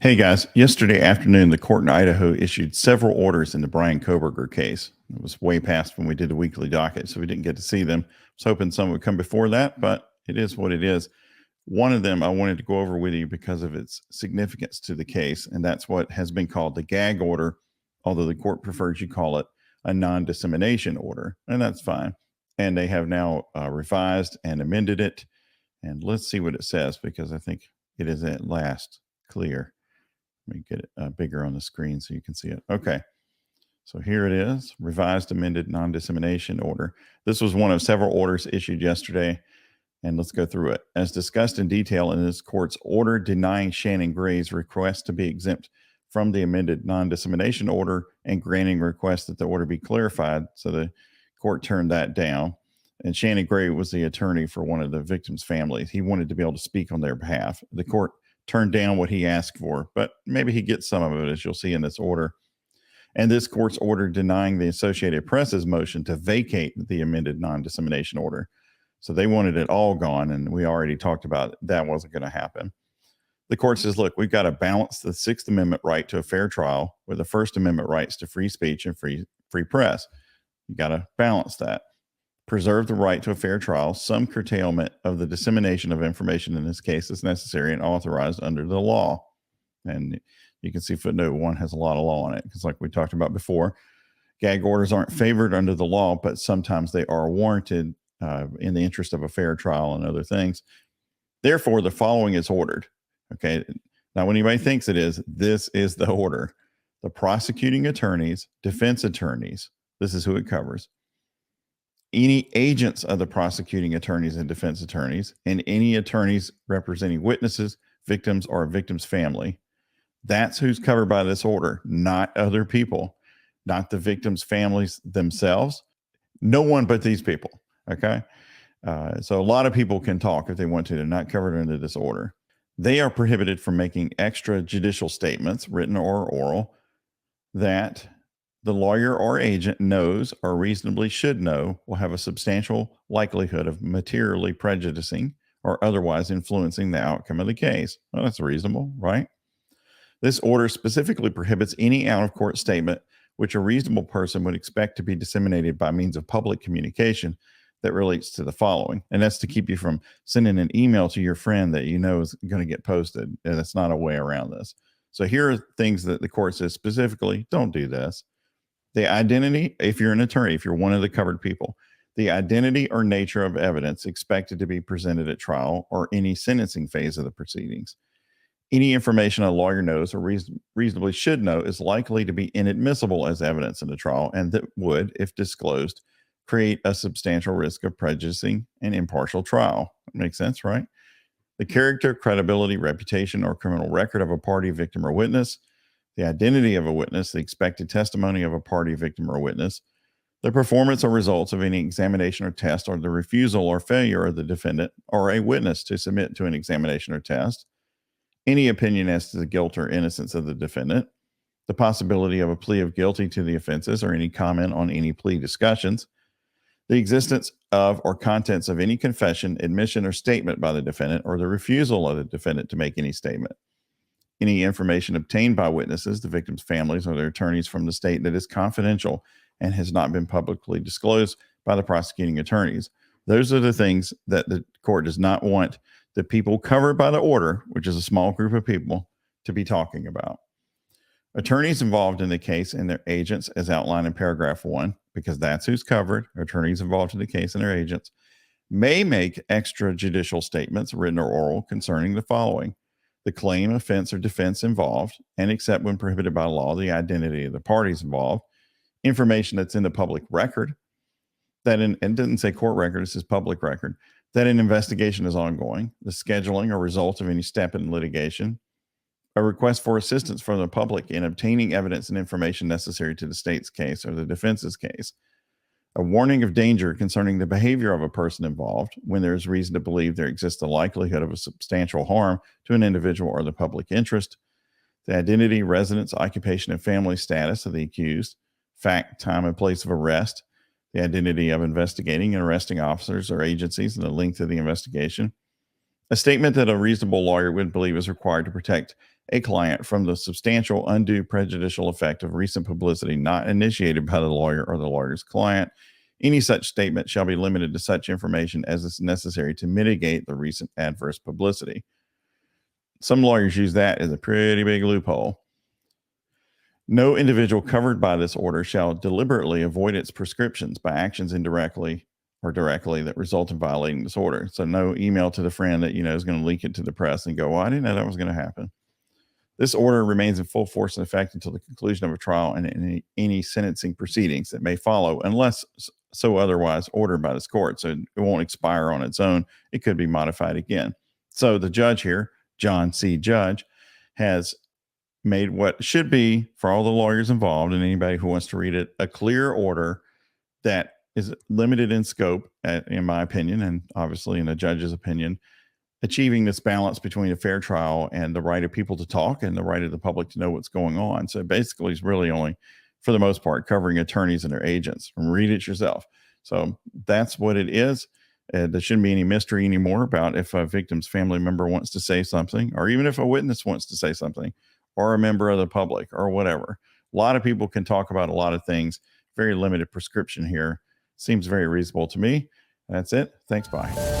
Hey guys, yesterday afternoon, the court in Idaho issued several orders in the Bryan Kohberger case. It was way past when we did the weekly docket, so we didn't get to see them. I was hoping some would come before that, but it is what it is. One of them I wanted to go over with you because of its significance to the case, and that's what has been called the GAG order, although the court prefers you call it a non dissemination order, and that's fine. And they have now revised and amended it. And let's see what it says because I think it is at last clear. Let me get it bigger on the screen so you can see it. Okay. So here it is, revised amended non-dissemination order. This was one of several orders issued yesterday, and let's go through it. As discussed in detail in this court's order denying Shannon Gray's request to be exempt from the amended non-dissemination order and granting request that the order be clarified. So the court turned that down. And Shannon Gray was the attorney for one of the victims' families. He wanted to be able to speak on their behalf. The court turned down what he asked for, but maybe he gets some of it, as you'll see in this order. And this court's order denying the Associated Press's motion to vacate the amended non-dissemination order. So they wanted it all gone, and we already talked about it. That wasn't going to happen. The court says, look, we've got to balance the Sixth Amendment right to a fair trial with the First Amendment rights to free speech and free press. You got to balance that. Preserve the right to a fair trial. Some curtailment of the dissemination of information in this case is necessary and authorized under the law. And you can see footnote 1 has a lot of law on it because, like we talked about before, gag orders aren't favored under the law, but sometimes they are warranted in the interest of a fair trial and other things. Therefore, the following is ordered. Okay. Now, when anybody thinks it is, this is the order. The prosecuting attorneys, defense attorneys, this is who it covers. Any agents of the prosecuting attorneys and defense attorneys, and any attorneys representing witnesses, victims, or a victim's family. That's who's covered by this order, not other people, not the victims' families themselves. No one but these people. Okay. So a lot of people can talk if they want to. They're not covered under this order. They are prohibited from making extrajudicial statements, written or oral, that the lawyer or agent knows or reasonably should know will have a substantial likelihood of materially prejudicing or otherwise influencing the outcome of the case. Well, that's reasonable, right? This order specifically prohibits any out-of-court statement which a reasonable person would expect to be disseminated by means of public communication that relates to the following. And that's to keep you from sending an email to your friend that you know is going to get posted. And that's not a way around this. So here are things that the court says specifically, don't do this. The identity, if you're an attorney, if you're one of the covered people, the identity or nature of evidence expected to be presented at trial or any sentencing phase of the proceedings. Any information a lawyer knows or reasonably should know is likely to be inadmissible as evidence in the trial and that would, if disclosed, create a substantial risk of prejudicing an impartial trial. That makes sense, right? The character, credibility, reputation, or criminal record of a party, victim, or witness, the identity of a witness, the expected testimony of a party, victim, or witness, the performance or results of any examination or test, or the refusal or failure of the defendant or a witness to submit to an examination or test, any opinion as to the guilt or innocence of the defendant, the possibility of a plea of guilty to the offenses or any comment on any plea discussions, the existence of or contents of any confession, admission, or statement by the defendant, or the refusal of the defendant to make any statement. Any information obtained by witnesses, the victim's families, or their attorneys from the state that is confidential and has not been publicly disclosed by the prosecuting attorneys. Those are the things that the court does not want the people covered by the order, which is a small group of people, to be talking about. Attorneys involved in the case and their agents, as outlined in paragraph 1, because that's who's covered, attorneys involved in the case and their agents, may make extrajudicial statements, written or oral, concerning the following: the claim, offense, or defense involved, and except when prohibited by law, the identity of the parties involved, information that's in the public record, that and it didn't say court record, it says public record, that an investigation is ongoing, the scheduling or result of any step in litigation, a request for assistance from the public in obtaining evidence and information necessary to the state's case or the defense's case, a warning of danger concerning the behavior of a person involved when there is reason to believe there exists a likelihood of a substantial harm to an individual or the public interest, the identity, residence, occupation, and family status of the accused, fact, time, and place of arrest, the identity of investigating and arresting officers or agencies, and the length of the investigation, a statement that a reasonable lawyer would believe is required to protect a client from the substantial undue prejudicial effect of recent publicity not initiated by the lawyer or the lawyer's client. Any such statement shall be limited to such information as is necessary to mitigate the recent adverse publicity. Some lawyers use that as a pretty big loophole. No individual covered by this order shall deliberately avoid its prescriptions by actions indirectly or directly that result in violating this order. So no email to the friend that is going to leak it to the press and go, well, I didn't know that was going to happen. This order remains in full force and effect until the conclusion of a trial and any sentencing proceedings that may follow, unless so otherwise ordered by this court. So it won't expire on its own. It could be modified again. So the judge here, John C. Judge, has made what should be, for all the lawyers involved and anybody who wants to read it, a clear order that is limited in scope, in my opinion, and obviously in the judge's opinion, achieving this balance between a fair trial and the right of people to talk and the right of the public to know what's going on. So basically, it's really only, for the most part, covering attorneys and their agents. Read it yourself. So that's what it is. There shouldn't be any mystery anymore about if a victim's family member wants to say something, or even if a witness wants to say something, or a member of the public, or whatever. A lot of people can talk about a lot of things. Very limited prescription here. Seems very reasonable to me. That's it. Thanks. Bye.